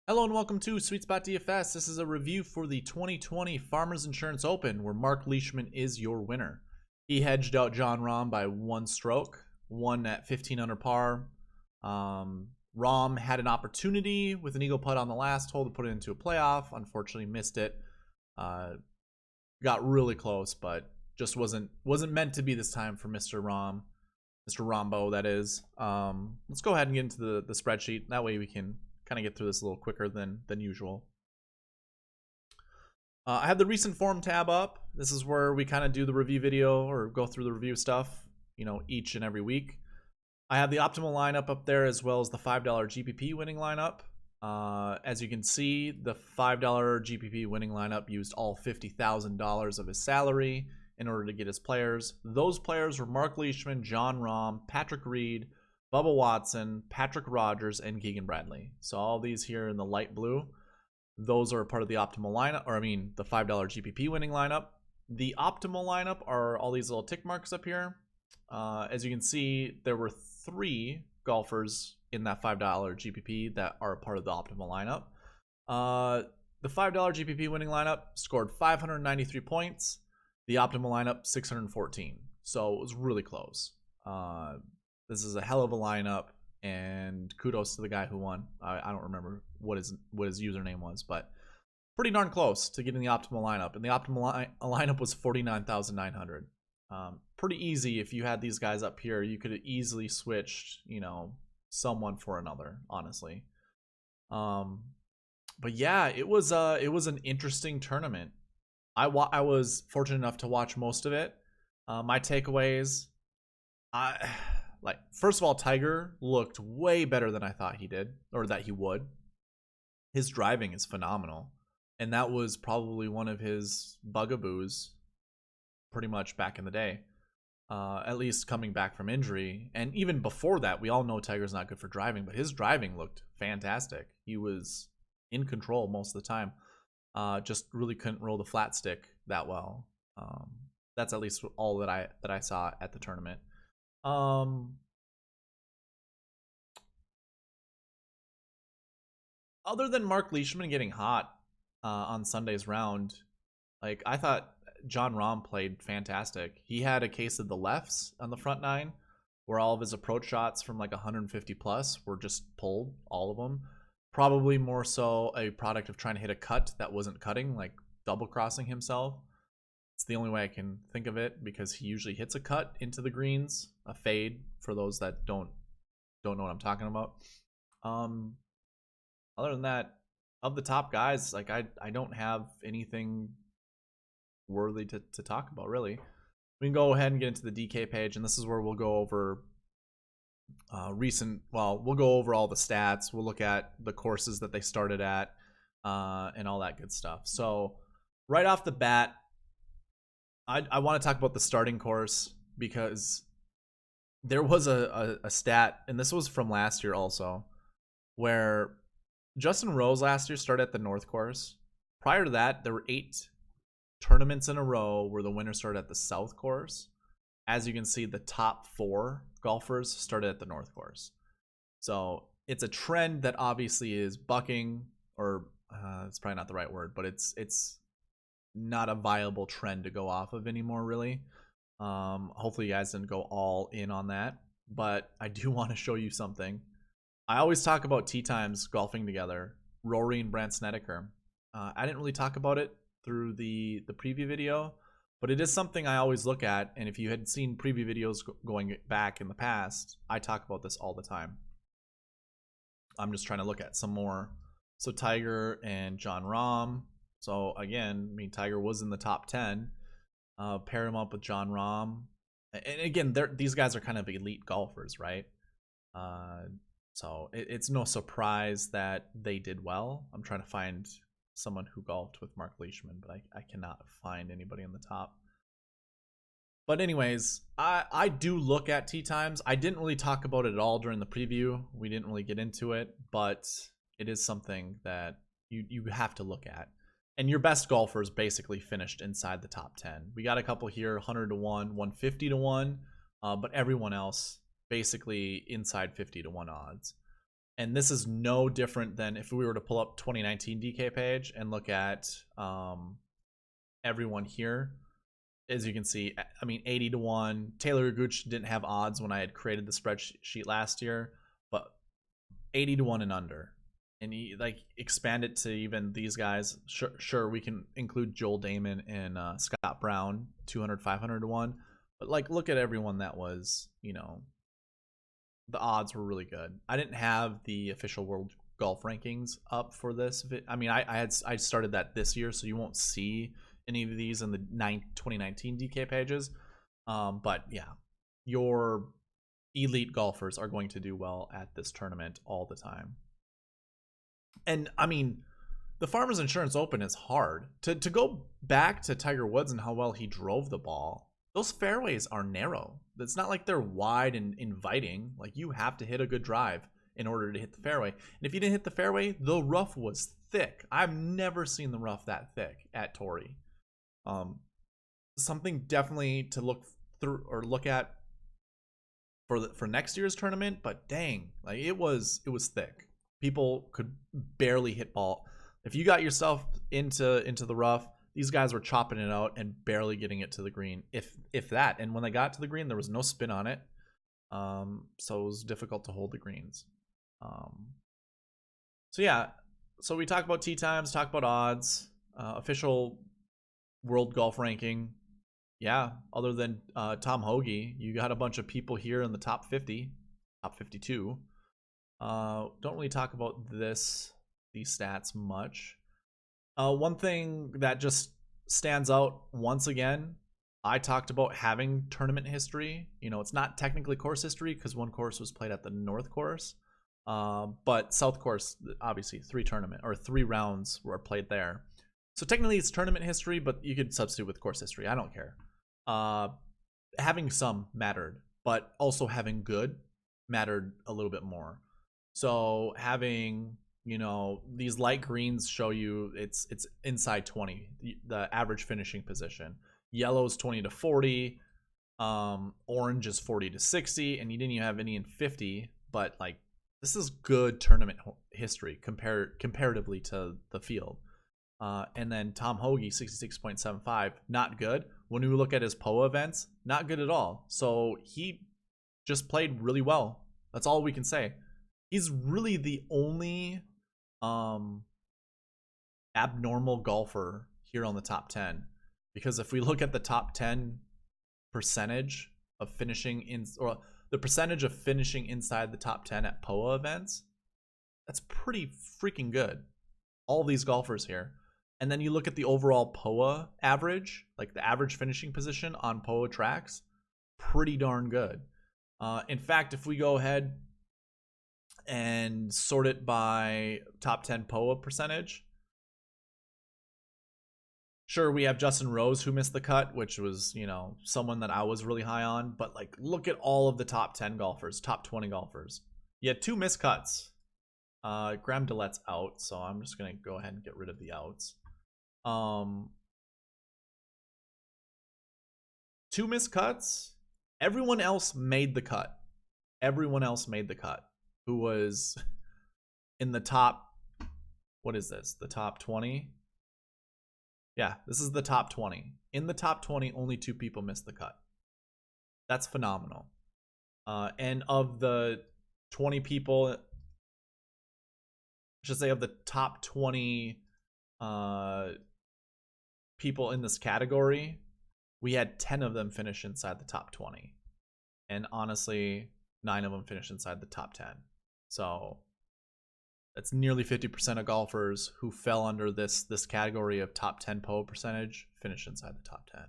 Hello and welcome to SweetSpotDFS. This is a review for the 2020 Farmers Insurance Open, where Mark Leishman is your winner. He hedged out Jon Rahm by one stroke, won at 15 under par. Rahm had an opportunity with an eagle putt on the last hole to put it into a playoff. Unfortunately, missed it. Got really close, but just wasn't meant to be this time for Mr. Rahm. Mr. Rombo, that is. Let's go ahead and get into the spreadsheet. That way we can kind of get through this a little quicker than usual. I have the recent form tab up. This is where we kind of do the review video or go through the review stuff, each and every week. I have the optimal lineup up there, as well as the $5 GPP winning lineup. As you can see, the $5 GPP winning lineup used all $50,000 of his salary in order to get his players. Those players were Mark Leishman, Jon Rahm, Patrick Reed, Bubba Watson, Patrick Rogers, and Keegan Bradley. So all these here in the light blue, those are part of the optimal lineup, the $5 GPP winning lineup. The optimal lineup are all these little tick marks up here. As you can see, there were 3 golfers in that $5 GPP that are part of the optimal lineup. The $5 GPP winning lineup scored 593 points. The optimal lineup, 614. So it was really close. This is a hell of a lineup, and kudos to the guy who won. I don't remember what his username was, but pretty darn close to getting the optimal lineup. And the optimal lineup was 49,900. Pretty easy. If you had these guys up here, you could have easily switched, someone for another, honestly. But yeah, it was an interesting tournament. I was fortunate enough to watch most of it. My takeaways, first of all, Tiger looked way better than I thought he did, or that he would. His driving is phenomenal, and that was probably one of his bugaboos pretty much back in the day, at least coming back from injury. And even before that, we all know Tiger's not good for driving, but his driving looked fantastic. He was in control most of the time, just really couldn't roll the flat stick that well. That's at least all that I saw at the tournament. Other than Mark Leishman getting hot on Sunday's round, I thought Jon Rahm played fantastic. He had a case of the lefts on the front 9, where all of his approach shots from 150 plus were just pulled, all of them. Probably more so a product of trying to hit a cut that wasn't cutting, like double crossing himself. It's the only way I can think of it, because he usually hits a cut into the greens, a fade, for those that don't know what I'm talking about. Other than that, of the top guys, I don't have anything worthy to talk about, really. We can go ahead and get into the DK page, and this is where we'll go over we'll go over all the stats. We'll look at the courses that they started at, and all that good stuff. So right off the bat, I want to talk about the starting course, because there was a stat, and this was from last year also, where Justin Rose last year started at the North course. Prior to that, there were 8 tournaments in a row where the winner started at the South course. As you can see, the top 4 golfers started at the North course. So it's a trend that obviously is bucking, or it's probably not the right word, but it's not a viable trend to go off of anymore, really. Hopefully you guys didn't go all in on that, but I do want to show you something. I always talk about tee times golfing together, Rory and Brandt Snedeker. I didn't really talk about it through the preview video, but it is something I always look at. And if you had seen preview videos going back in the past, I talk about this all the time. I'm just trying to look at some more. So Tiger and Jon Rahm. So again, Tiger was in the top 10. Pair him up with Jon Rahm. And again, these guys are kind of elite golfers, right? So it's no surprise that they did well. I'm trying to find someone who golfed with Mark Leishman, but I cannot find anybody on the top. But anyways, I do look at tee times. I didn't really talk about it at all during the preview. We didn't really get into it, but it is something that you have to look at. And your best golfers basically finished inside the top 10. We got a couple here, 100 to 1, 150 to 1, but everyone else basically inside 50 to 1 odds. And this is no different than if we were to pull up 2019 DK page and look at everyone here. As you can see, I mean, 80-1. Taylor Gooch didn't have odds when I had created the spreadsheet last year, but 80-1 and under. And you like expand it to even these guys. Sure, we can include Joel Damon and Scott Brown, 200, 500-1. But like, look at everyone that was, you know, the odds were really good. I didn't have the official world golf rankings up for this. I mean, I started that this year, so you won't see any of these in the 2019 DK pages. But yeah, your elite golfers are going to do well at this tournament all the time. And I mean, the Farmers Insurance Open is hard. To go back to Tiger Woods and how well he drove the ball, those fairways are narrow. It's not like they're wide and inviting. Like, you have to hit a good drive in order to hit the fairway. And if you didn't hit the fairway, the rough was thick. I've never seen the rough that thick at Torrey. Something definitely to look through or look at for next year's tournament. But dang, like it was thick. People could barely hit ball. If you got yourself into the rough, these guys were chopping it out and barely getting it to the green, if that. And when they got to the green, there was no spin on it, so it was difficult to hold the greens. So yeah, so we talk about tee times, talk about odds, official world golf ranking. Yeah, other than Tom Hoagie, you got a bunch of people here in the top 50, top 52. Don't really talk about these stats much. One thing that just stands out once again, I talked about having tournament history. You know, it's not technically course history because one course was played at the North Course, but South Course, obviously, 3 rounds were played there. So technically it's tournament history, but you could substitute with course history. I don't care. Having some mattered, but also having good mattered a little bit more. So having, you know, these light greens show you it's inside 20, the average finishing position. Yellow's 20 to 40, orange is 40 to 60, and you didn't even have any in 50. But like, this is good tournament history comparatively to the field. And then Tom Hoagie, 66.75, not good. When we look at his POA events, not good at all. So he just played really well. That's all we can say. He's really the only abnormal golfer here on the top 10. Because if we look at the top 10 percentage of finishing in, or the percentage of finishing inside the top 10 at POA events, that's pretty freaking good. All these golfers here. And then you look at the overall POA average, like the average finishing position on POA tracks, pretty darn good. In fact, if we go ahead and sort it by top 10 POA percentage, sure, we have Justin Rose who missed the cut, which was, you know, someone that I was really high on. But like, look at all of the top 10 golfers, top 20 golfers. You had 2 missed cuts. Graham Dillette's out, so I'm just gonna go ahead and get rid of the outs. 2 missed cuts. Everyone else made the cut. Everyone else made the cut. Who was in the top, what is this? The top 20? Yeah, this is the top 20. In the top 20, only 2 people missed the cut. That's phenomenal. And of the 20 people, I should say of the top 20 people in this category, we had 10 of them finish inside the top 20. And honestly, 9 of them finished inside the top 10. So that's nearly 50% of golfers who fell under this category of top 10 POA percentage finished inside the top 10.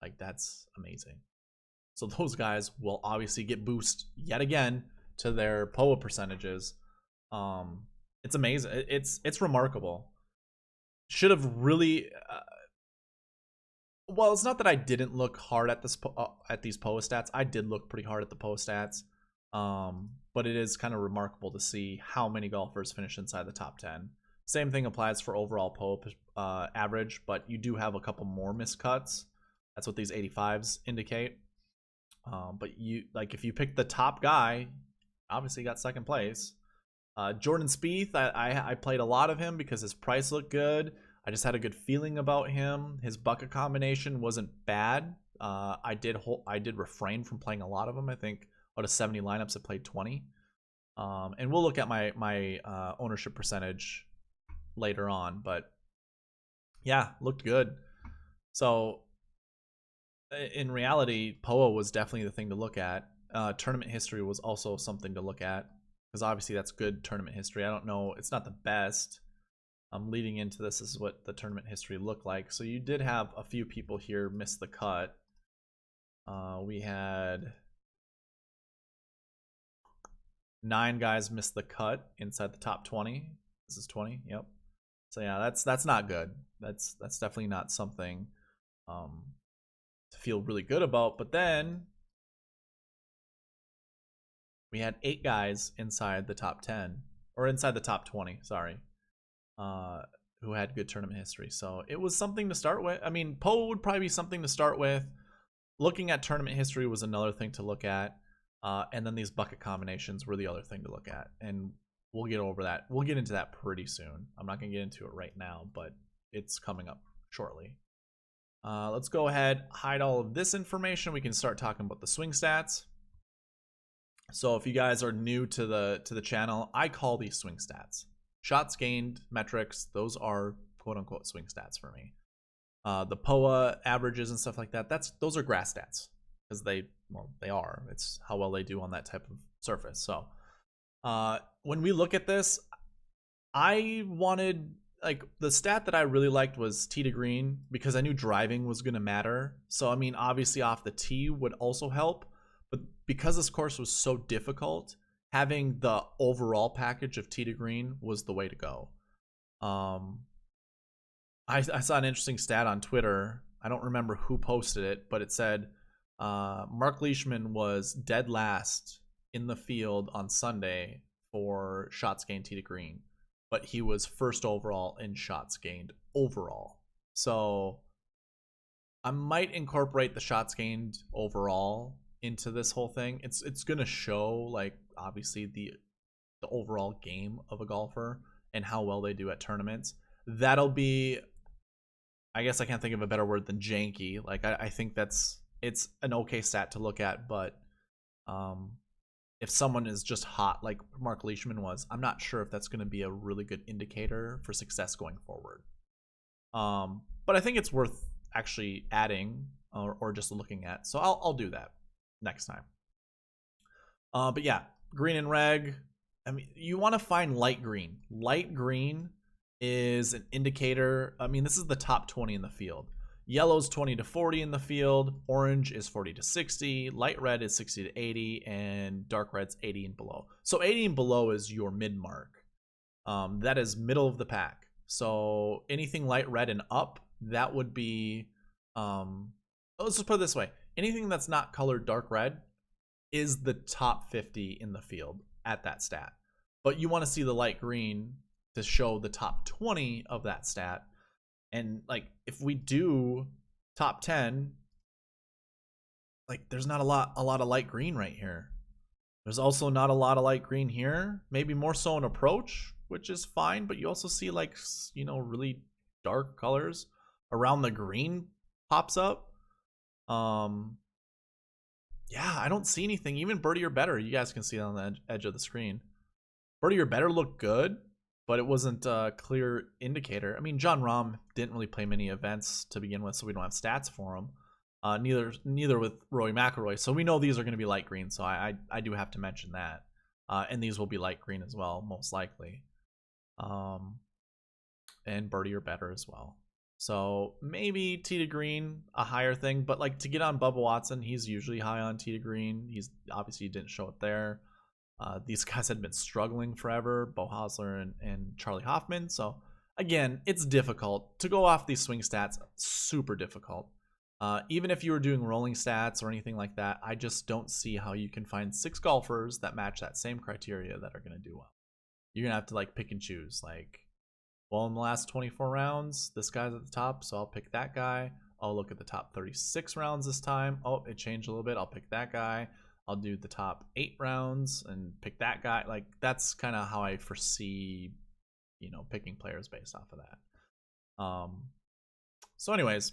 Like, that's amazing. So those guys will obviously get boost yet again to their POA percentages. It's amazing. It's remarkable. Should have really well, it's not that I didn't look hard at this at these POA stats. I did look pretty hard at the POA stats. But it is kind of remarkable to see how many golfers finish inside the top 10. Same thing applies for overall POA average, but you do have a couple more miscuts. That's what these 85s indicate. But you, like, if you pick the top guy, obviously you got second place. Jordan Spieth, I played a lot of him because his price looked good. I just had a good feeling about him. His bucket combination wasn't bad. I did refrain from playing a lot of them. I think out of 70 lineups, I played 20. And we'll look at my ownership percentage later on, but yeah, looked good. So in reality, POA was definitely the thing to look at. Tournament history was also something to look at because obviously that's good tournament history. I don't know, it's not the best. Leading into this is what the tournament history looked like. So you did have a few people here miss the cut. We had 9 guys miss the cut inside the top 20. This is 20. Yep. So yeah, that's not good. That's definitely not something to feel really good about. But then we had 8 guys inside the top 10 or inside the top 20. Sorry. Who had good tournament history. So it was something to start with. I mean, POA would probably be something to start with. Looking at tournament history was another thing to look at. And then these bucket combinations were the other thing to look at. And we'll get over that. We'll get into that pretty soon. I'm not going to get into it right now, but it's coming up shortly. Let's go ahead, hide all of this information. We can start talking about the swing stats. So if you guys are new to the channel, I call these swing stats. Shots gained metrics, those are quote unquote swing stats for me. The POA averages and stuff like that, those are grass stats because they are. It's how well they do on that type of surface. So when we look at this, I wanted, like, the stat that I really liked was tee to green because I knew driving was going to matter. So I mean, obviously off the tee would also help, but because this course was so difficult, having the overall package of tee to green was the way to go. I saw an interesting stat on Twitter. I don't remember who posted it, but it said Mark Leishman was dead last in the field on Sunday for shots gained tee to green, but he was first overall in shots gained overall. So I might incorporate the shots gained overall into this whole thing. It's gonna show, like, obviously the overall game of a golfer and how well they do at tournaments. That'll be, I guess I can't think of a better word than janky. Like, I think it's an okay stat to look at, but if someone is just hot like Mark Leishman was, I'm not sure if that's going to be a really good indicator for success going forward. But I think it's worth actually adding or just looking at. So I'll do that next time. But yeah, green and reg. I mean, you want to find light green. Light green is an indicator. I mean, this is the top 20 in the field. Yellow's 20 to 40 in the field. Orange is 40 to 60. Light red is 60 to 80. And dark red's 80 and below. So 80 and below is your mid mark. That is middle of the pack. So anything light red and up, that would be, let's just put it this way. Anything that's not colored dark red is the top 50 in the field at that stat. But you want to see the light green to show the top 20 of that stat. And like, if we do top 10, like, there's not a lot of light green right here. There's also not a lot of light green here. Maybe more so in approach, which is fine. But you also see, like, you know, really dark colors around the green pops up. Yeah, I don't see anything. Even birdie or better, you guys can see it on the edge of the screen. Birdie or better looked good, but it wasn't a clear indicator. I mean, Jon Rahm didn't really play many events to begin with, so we don't have stats for him. Neither with Rory McIlroy. So we know these are going to be light green, so I do have to mention that. And these will be light green as well, most likely. And birdie or better as well. So maybe tee to green, a higher thing. But like, to get on Bubba Watson, he's usually high on tee to green. He's obviously didn't show it there. These guys had been struggling forever, Bo Hosler and Charlie Hoffman. So again, it's difficult to go off these swing stats. Super difficult. Even if you were doing rolling stats or anything like that, I just don't see how you can find 6 golfers that match that same criteria that are going to do well. You're going to have to, like, pick and choose. Like, well, in the last 24 rounds, this guy's at the top, so I'll pick that guy. I'll look at the top 36 rounds this time. Oh, it changed a little bit. I'll pick that guy. I'll do the top 8 rounds and pick that guy. Like, that's kind of how I foresee, you know, picking players based off of that. So anyways,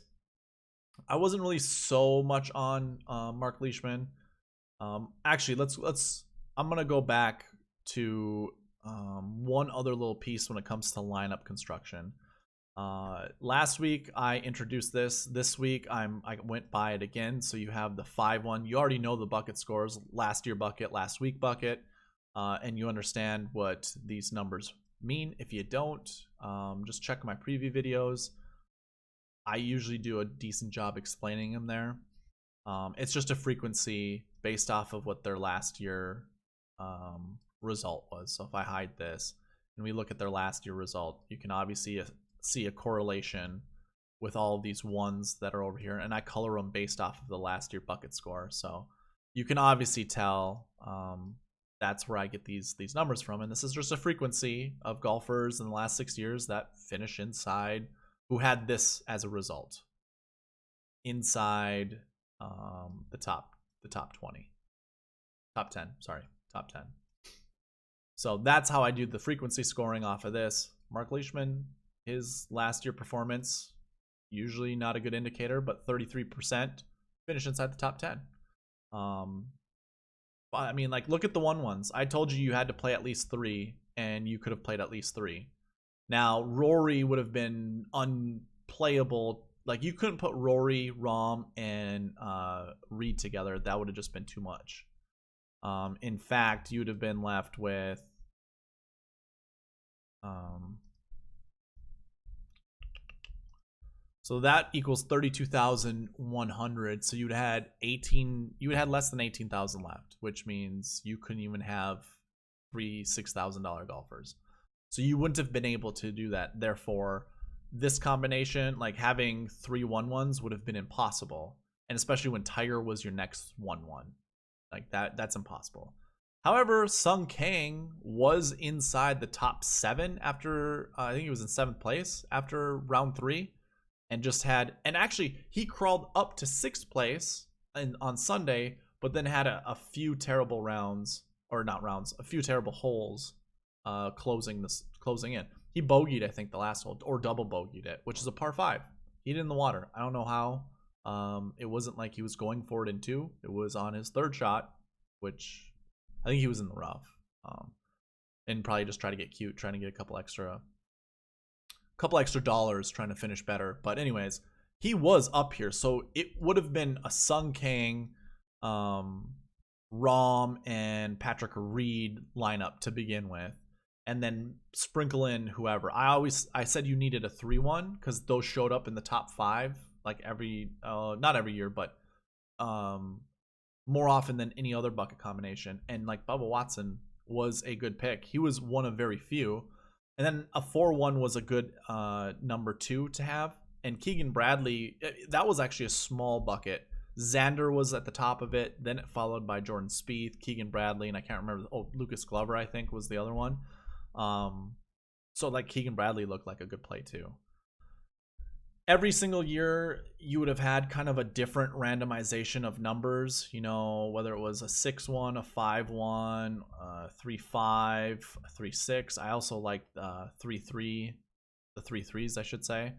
I wasn't really so much on Mark Leishman. Actually, let's I'm gonna go back to one other little piece when it comes to lineup construction. Last week I introduced this. This week I went by it again. So you have the 5-1. You already know the bucket scores: last year bucket, last week bucket, and you understand what these numbers mean. If you don't, just check my preview videos. I usually do a decent job explaining them there. It's just a frequency based off of what their last year result was. So if I hide this and we look at their last year result, you can obviously see a correlation with all of these ones that are over here, and I color them based off of the last year bucket score. So you can obviously tell that's where I get these numbers from, and this is just a frequency of golfers in the last 6 years that finish inside, who had this as a result, inside the top 20, top 10, sorry, top 10. So that's how I do the frequency scoring off of this. Mark Leishman, his last year performance, usually not a good indicator, but 33% finish inside the top 10. I mean, like, look at the 1-1s. I told you had to play at least 3, and you could have played at least 3. Now, Rory would have been unplayable. Like, you couldn't put Rory, Rahm, and Reed together. That would have just been too much. In fact, you'd have been left with so that equals 32,100. So you would have had less than 18,000 left, which means you couldn't even have 3 $6,000 golfers. So you wouldn't have been able to do that. Therefore, this combination, like having 3 1-1s, would have been impossible. And especially when Tiger was your next 1-1. Like that's impossible. However, Sung Kang was inside the top 7 after, I think he was in 7th place after round 3. And just had, and actually he crawled up to 6th place on Sunday, but then had a few terrible rounds, or not rounds, a few terrible holes closing in. He bogeyed, I think, the last hole, or double bogeyed it, which is a par 5. He hit it in the water. I don't know how. It wasn't like he was going for it in 2. It was on his 3rd shot, which I think he was in the rough. And probably just try to get cute, trying to get a couple extra dollars, trying to finish better. But anyways, he was up here, so it would have been a Sung Kang, Rahm, and Patrick Reed lineup to begin with, and then sprinkle in whoever. I said you needed a 3-1 because those showed up in the top 5 like not every year, but more often than any other bucket combination. And like Bubba Watson was a good pick. He was one of very few. And then a 4-1 was a good number 2 to have. And Keegan Bradley, that was actually a small bucket. Xander was at the top of it. Then it followed by Jordan Spieth, Keegan Bradley, and I can't remember. Oh, Lucas Glover, I think, was the other one. So like Keegan Bradley looked like a good play too. Every single year, you would have had kind of a different randomization of numbers, you know, whether it was a 6-1, a 5-1, 3-5, a 3-6. I also like 3-3, the 3-3s, I should say.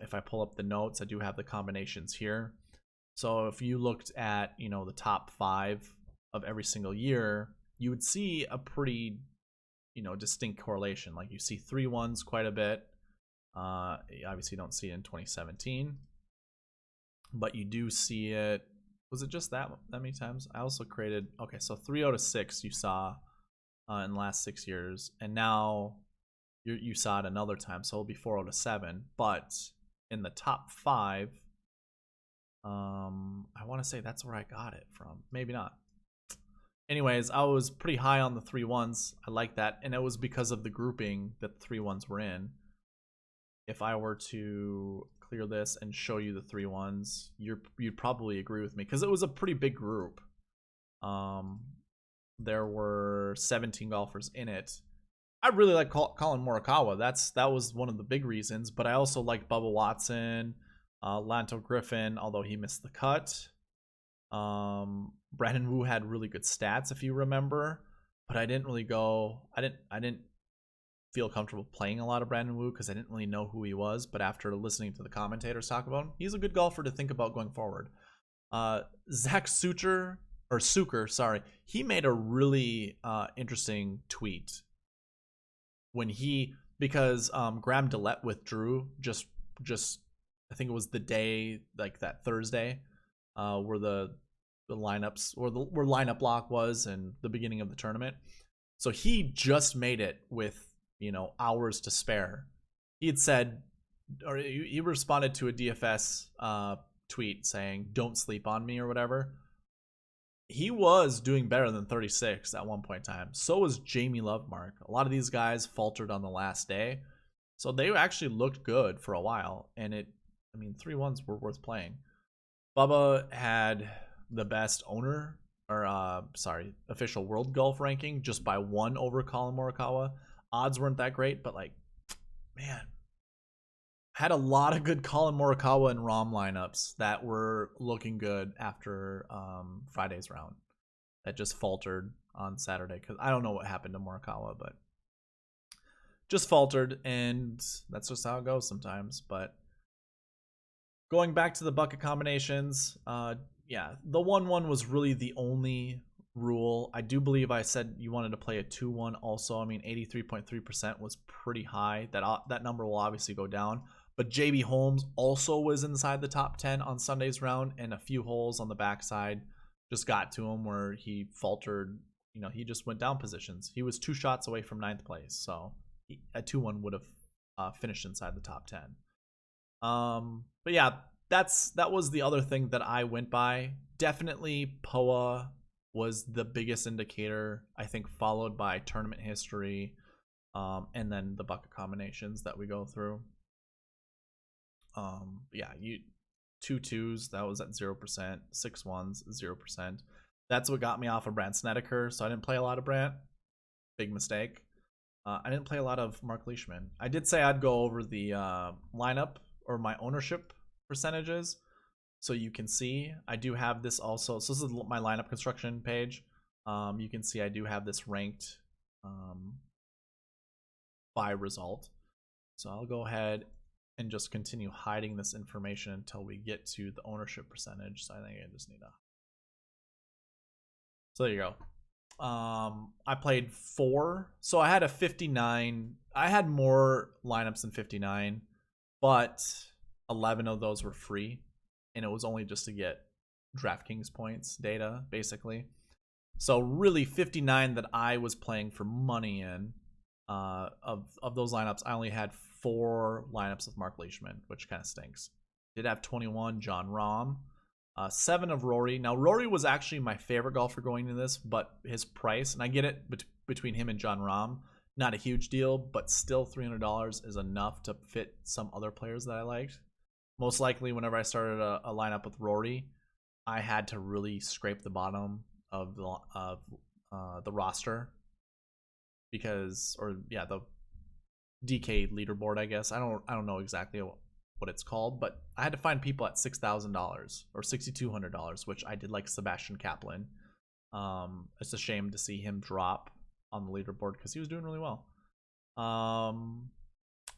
If I pull up the notes, I do have the combinations here. So if you looked at, you know, the top 5 of every single year, you would see a pretty, you know, distinct correlation. Like you see 3-1s quite a bit. You obviously don't see it in 2017, but you do see it. Was it just that many times? I also created, okay, so 3-0 to 6 you saw in the last 6 years, and now you saw it another time, so it'll be 4-0 to 7. But in the top 5, I want to say that's where I got it from. Maybe not. Anyways, I was pretty high on the 3-1s. I like that, and it was because of the grouping that the 3-1s were in. If I were to clear this and show you the 3-1s, you'd probably agree with me because it was a pretty big group. There were 17 golfers in it. I really like Colin Morikawa. That was one of the big reasons, but I also like Bubba Watson, Lanto Griffin, although he missed the cut. Brandon Wu had really good stats, if you remember, but I didn't really go. I didn't feel comfortable playing a lot of Brandon Wu because I didn't really know who he was. But after listening to the commentators talk about him, he's a good golfer to think about going forward. Zach Suker, sorry, he made a really interesting tweet when because Graham Dillette withdrew just I think it was the day, like that Thursday, where the lineups or where lineup lock was and the beginning of the tournament. So he just made it with, you know, hours to spare. He had said, or he responded to a DFS tweet saying, "Don't sleep on me" or whatever. He was doing better than 36 at one point in time. So was Jamie Lovemark. A lot of these guys faltered on the last day. So they actually looked good for a while. And 3-1s were worth playing. Bubba had the best official world golf ranking just by 1 over Colin Morikawa. Odds weren't that great, but like, man, had a lot of good Colin Morikawa and Rahm lineups that were looking good after Friday's round. That just faltered on Saturday because I don't know what happened to Morikawa, but just faltered, and that's just how it goes sometimes. But going back to the bucket combinations, the 1-1 was really the only rule. I do believe I said you wanted to play a 2-1 also. I mean, 83.3% was pretty high. That number will obviously go down. But JB Holmes also was inside the top 10 on Sunday's round, and a few holes on the backside just got to him where he faltered. You know, he just went down positions. He was 2 shots away from 9th place, so a 2-1 would have finished inside the top 10. But yeah, that was the other thing that I went by. Definitely POA was the biggest indicator, I think, followed by tournament history, and then the bucket combinations that we go through. 2 2s, that was at 0%, 6 1s, 0%. That's what got me off of Brandt Snedeker, so I didn't play a lot of Brandt. Big mistake. I didn't play a lot of Mark Leishman. I did say I'd go over the lineup or my ownership percentages, so you can see I do have this also. So this is my lineup construction page. You can see I do have this ranked by result. So I'll go ahead and just continue hiding this information until we get to the ownership percentage. So I think I just need to. So there you go. I played 4. So I had a 59. I had more lineups than 59, but 11 of those were free. And it was only just to get DraftKings points data, basically. So really 59 that I was playing for money in, of those lineups, I only had 4 lineups with Mark Leishman, which kind of stinks. Did have 21 John Rahm, 7 of Rory. Now Rory was actually my favorite golfer going into this, but his price, and I get it between him and John Rahm, not a huge deal, but still $300 is enough to fit some other players that I liked. Most likely, whenever I started a lineup with Rory, I had to really scrape the bottom of the roster the DK leaderboard, I guess. I don't know exactly what it's called, but I had to find people at $6,000 or $6,200, which I did like Sebastian Kaplan. It's a shame to see him drop on the leaderboard because he was doing really well.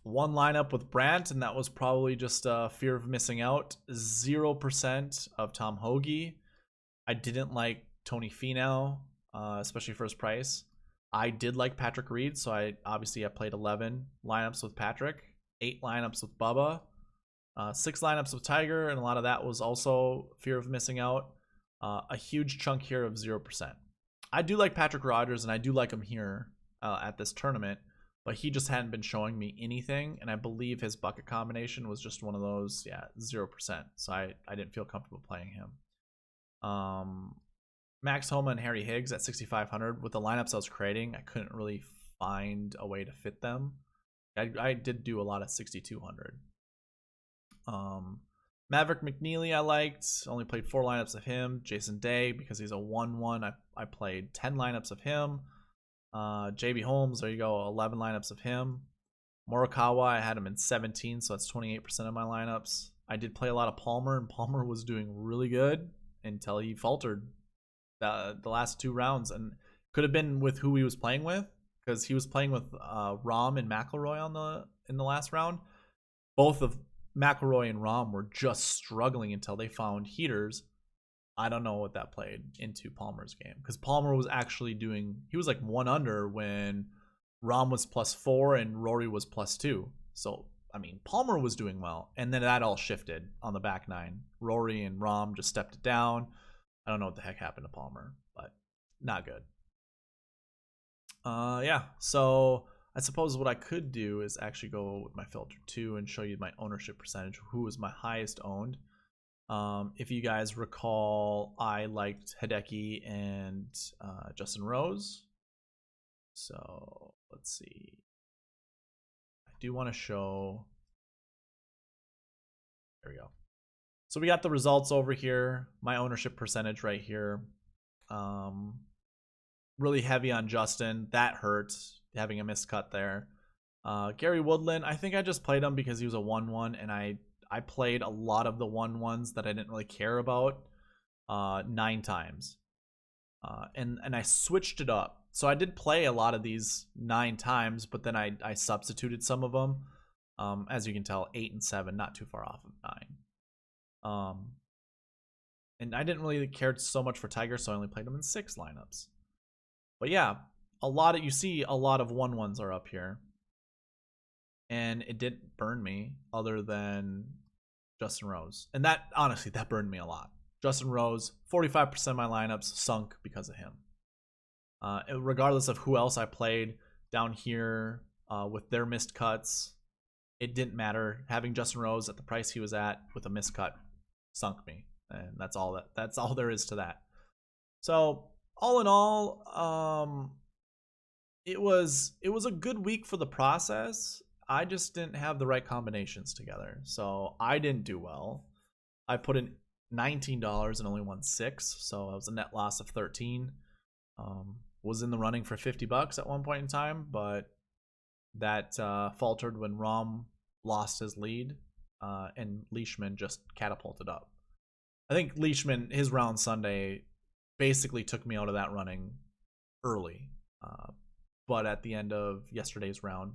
One lineup with Brandt, and that was probably just fear of missing out. 0% of Tom Hoagie. I didn't like Tony Finau, especially for his price. I did like Patrick Reed, so I played 11 lineups with Patrick, 8 lineups with Bubba, 6 lineups with Tiger, and a lot of that was also fear of missing out. A huge chunk here of 0%. I do like Patrick Rogers, and I do like him here at this tournament, but he just hadn't been showing me anything, and I believe his bucket combination was just one of those, 0%. So I didn't feel comfortable playing him. Max Homa and Harry Higgs at 6,500. With the lineups I was creating, I couldn't really find a way to fit them. I did do a lot of 6,200. Maverick McNeely I liked. Only played 4 lineups of him. Jason Day, because he's a 1-1, I played 10 lineups of him. JB Holmes, there you go, 11 lineups of him. Morikawa, I had him in 17, so that's 28% of my lineups. I did play a lot of Palmer, and Palmer was doing really good until he faltered the last 2 rounds, and could have been with who he was playing with, because he was playing with Rahm and McIlroy in the last round. Both of McIlroy and Rahm were just struggling until they found heaters. I don't know what that played into Palmer's game, because Palmer was actually he was like 1 under when Rahm was +4 and Rory was +2. So, I mean, Palmer was doing well, and then that all shifted on the back 9. Rory and Rahm just stepped it down. I don't know what the heck happened to Palmer, but not good. Yeah, so I suppose what I could do is actually go with my filter 2 and show you my ownership percentage, who was my highest owned. If you guys recall, I liked Hideki and Justin Rose. So let's see. I do want to show. There we go. So we got the results over here. My ownership percentage right here. Really heavy on Justin. That hurts, having a miscut there. Gary Woodland, I think I just played him because he was a 1-1, and I played a lot of the 1-1s that I didn't really care about 9 times. And I switched it up. So I did play a lot of these 9 times, but then I substituted some of them. As you can tell, 8 and 7, not too far off of 9. And I didn't really care so much for Tiger, so I only played him in 6 lineups. But yeah, you see a lot of 1-1s are up here. And it didn't burn me other than Justin Rose. And that, honestly, that burned me a lot. Justin Rose, 45% of my lineups sunk because of him. Regardless of who else I played down here with their missed cuts, it didn't matter. Having Justin Rose at the price he was at with a miscut sunk me. And that's all there is to that. So all in all, it was a good week for the process. I just didn't have the right combinations together, so I didn't do well. I put in $19 and only won 6, so it was a net loss of 13. Was in the running for $50 at one point in time, but that faltered when Rahm lost his lead, and Leishman just catapulted up. I think Leishman, his round Sunday, basically took me out of that running early. But at the end of Saturday's round,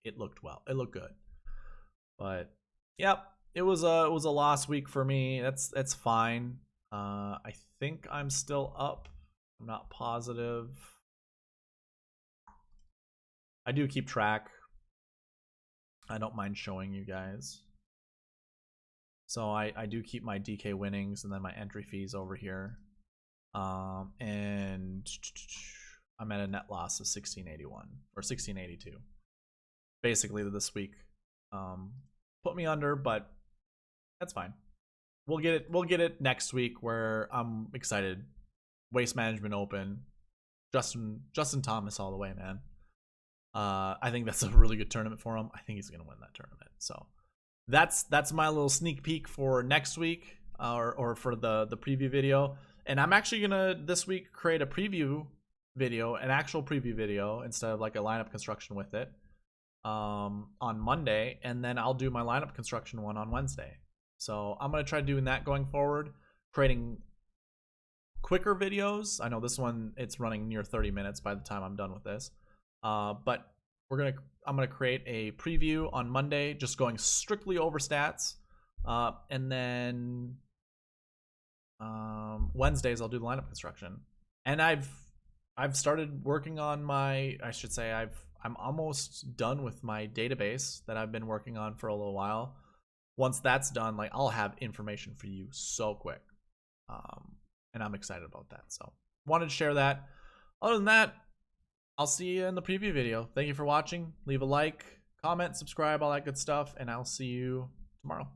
it looked well. It looked good. But yep, it was a lost week for me. That's fine. I think I'm still up. I'm not positive. I do keep track. I don't mind showing you guys. So I do keep my DK winnings and then my entry fees over here. And I'm at a net loss of 1681 or 1682. Basically this week put me under, but that's fine. We'll get it next week, where I'm excited. Waste Management Open, Justin Thomas all the way, man. I think that's a really good tournament for him. I think he's gonna win that tournament. So that's my little sneak peek for next week, or for the preview video. And I'm actually gonna this week create a preview video, an actual preview video, instead of like a lineup construction with it, on Monday, and then I'll do my lineup construction one on Wednesday. So I'm gonna try doing that going forward, creating quicker videos. I know this one, it's running near 30 minutes by the time I'm done with this, but I'm gonna create a preview on Monday, just going strictly over stats, and then Wednesdays I'll do the lineup construction. And I've started working on I'm almost done with my database that I've been working on for a little while. Once that's done, like, I'll have information for you so quick, and I'm excited about that. So wanted to share that. Other than that, I'll see you in the preview video. Thank you for watching. Leave a like, comment, subscribe, all that good stuff, and I'll see you tomorrow.